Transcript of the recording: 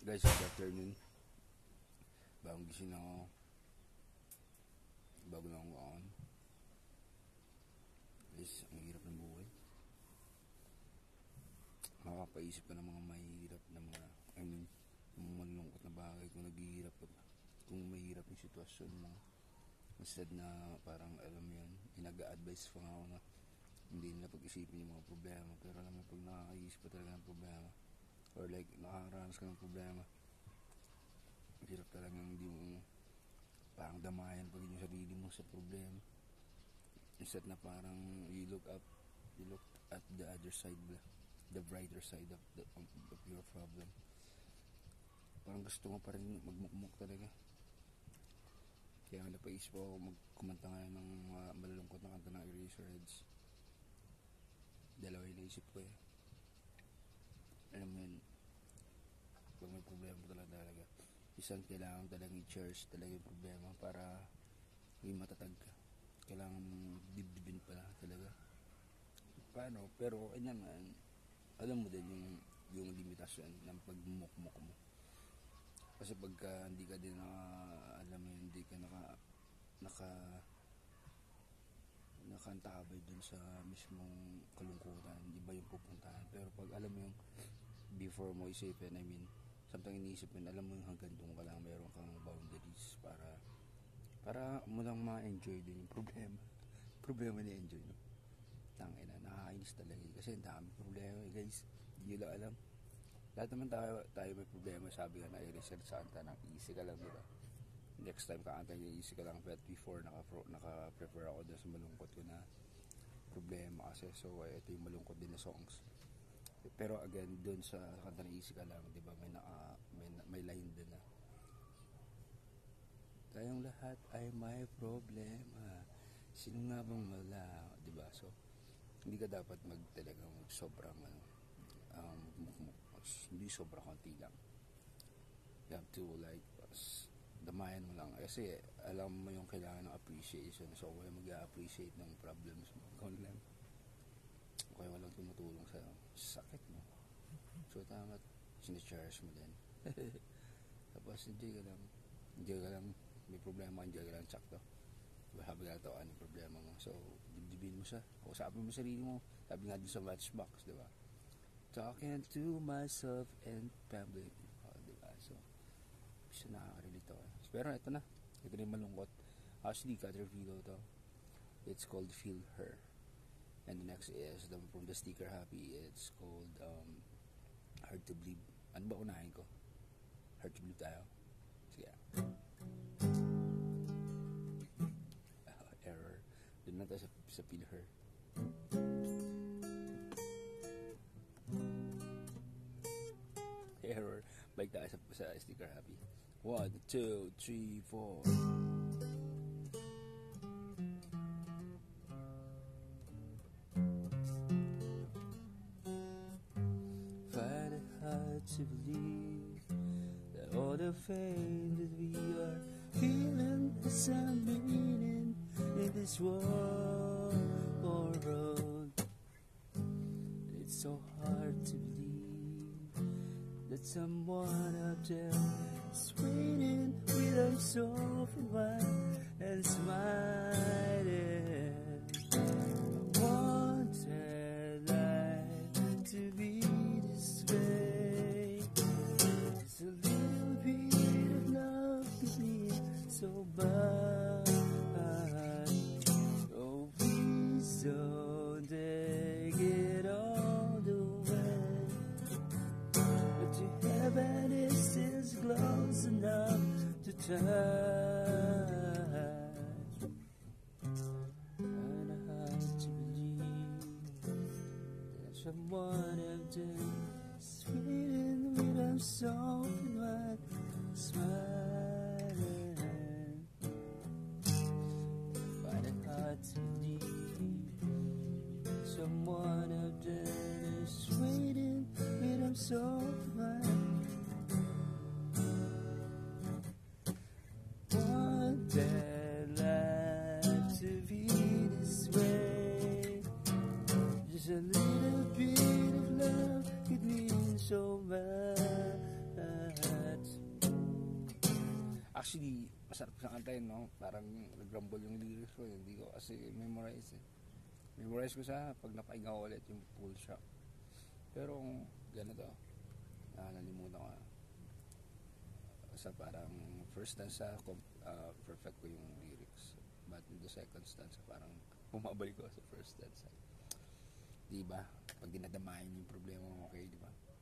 Guys, good afternoon. Bagong gising ako. Bago lang ako on. Guys, ang hirap ng buhay. Makakapaisip ka ng mga mahirap na mga, mga malungkot na bagay kung naghihirap ka. Kung mahirap yung sitwasyon mo. Instead na parang alam mo yun, inaga-advise pa nga ako na hindi nila pag-isipin yung mga problema. Pero alam mo, pag nakakaisip pa talaga ng problema, or like nakakaranas ka ng problema, hirap talagang hindi mo parang damayan pag yung sarili mo sa problema. Instead na parang you look at the other side, the brighter side of your problem. Parang gusto mo pa rin magmukmuk talaga. Kaya napaisip ako magkumanta ngayon ng malulungkot na kanta ng Eraserheads. Dalawa yung naisip ko eh. Alam mo yun, pag may problema talaga, isang kailangan talagang i-cherish talaga yung problema para maging matatag ka. Kailangan dibdibin pala talaga. Paano? Pero kanya man, alam mo din yung limitasyon ng pagmumukmuk mo. Kasi pagka hindi ka din alam mo yun, hindi ka nakantabay dun sa mismong kalungkutan, iba yung pupuntahan. Pero pag alam mo yung before mo isipin, something iniisip mo, alam mo yung hanggang doon ka lang, meron kang boundaries para mo lang ma-enjoy din yung problema ni enjoy, no? Tangina, nakakainis talaga kasi ang dami problema guys, hindi nyo lang alam. Lahat naman tayo may problema, sabi nga na i-research sa kanta ng easy ka lang, diba? Next time kakanta yung easy ka lang, but before naka-prepare ako dun sa malungkot ko na problema kasi, so ito yung malungkot din na songs. Pero again, dun sa kanta ng easy ka lang, diba, may line din na tayong lahat ay may problema, sino nga bang wala, diba? So hindi ka dapat talagang sobrang hindi sobrang konti lang. You have to like damayan mo lang kasi alam mo yung kailangan ng appreciation. So kaya mag-appreciate ng problems mo, ikaw lang, kaya walang tumutulong sa sakit mo. So tama, sinacherish mo din. Tapos enjoy ka lang, may problema, enjoy ka lang, sakto. Sabi nga ito, anong problema mo? So, dibdibin mo siya. Kausapin mo sarili mo. Sabi nga din sa Matchbox, diba? Talking to myself and family. Diba? So, siya nakaka-relate ako. Pero ito na. Ito na yung malungkot. Actually, Catherine Vilo to. It's called Feel Her. And the next is from the Sticker Happy. It's called Hard to Believe. Ano ba unahin ko? Hard to Believe tayo. Sige. Error. Doon na tayo sa Feel Her. Error. Balik tayo sa Sticker Happy. 1, 2, 3, 4. Find it hard to believe that all the pain that we are feeling has some meaning in this world. It's so hard to believe that someone out there is waiting with arms open wide and smiling. I wanted life to be this way. Just a little bit of love could be so bad. Oh, please don't take it all the way. But to heaven is still close enough to touch. And I have to believe that someone out there is waiting with arms open wide, smiling. Find it hard to believe that someone out there is waiting with arms open wide. Want that life to be this way. Just a little bit of love could mean so much. Actually, masarap sa kantahin, no? Parang nag-rumble yung lyrics ko, hindi ko kasi memorize eh. Memorize ko sa pag napahinga ko ulit yung full shot. Pero kung ganito, nalimutan ko na. Sa parang first stanza, perfect ko yung lyrics. But in the second stanza, parang bumabalik ko sa first stanza. Diba? Pag dinadamayan yung problema mo, okay, diba?